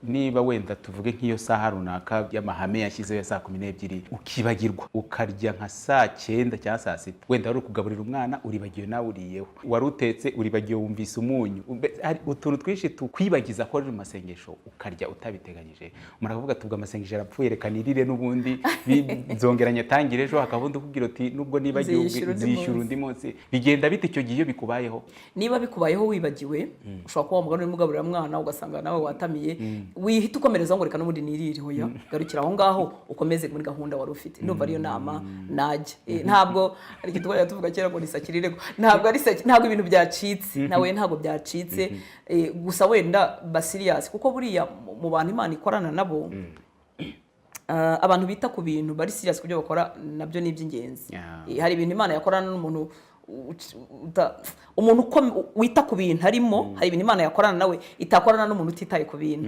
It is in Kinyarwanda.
niba wenda tuvuge nk'iyo saha runaka y'amahame yashyizeho ya saa 12 ukibagirwa ukarya nka saa 9 cyangwa saa 6 wenda wari ukugaburira umwana uribagiwe nawe uriyeho wari utetse uribagiwe wumvise umunyu hari utuntu twinshi tukwibagiza ko ari mu masengesho ukarya utabiteganyije umuntu akavuga tubwa amasengesho arapfuye reka nirire n'ubundi nzongeranya tangire ejo hakabundi kubwira uti nubwo nibagiwe zishyura undi munsi bigenda bite icyo gihe bikubayeho niba bikubayeho wibagiwe ushobora kuba umugabo n'umugaburira mwana ugasanga nawe watamiye wihita ukomereza ngo reka n'ubundi nirire hoya garukira aho ngaho ukomeze muri gahunda wari ufite ndumva ariyo nama najye ntabwo ari kitwaya tuvuga kera ngo nisakirire ntabwo ibintu byacitse nawe ntabwo byacitse gusa wenda basirias kuko buriya mu bantu Imana ikorana nabo abantu bita ku bintu bari serious kubyo bakora nabyo ni iby'ingenzi hari ibintu Imana yakorana n'umuntu umuntu wita ku bintu harimo hari ibintu Imana yakorana nawe itakorana n'umuntu utitaye ku bintu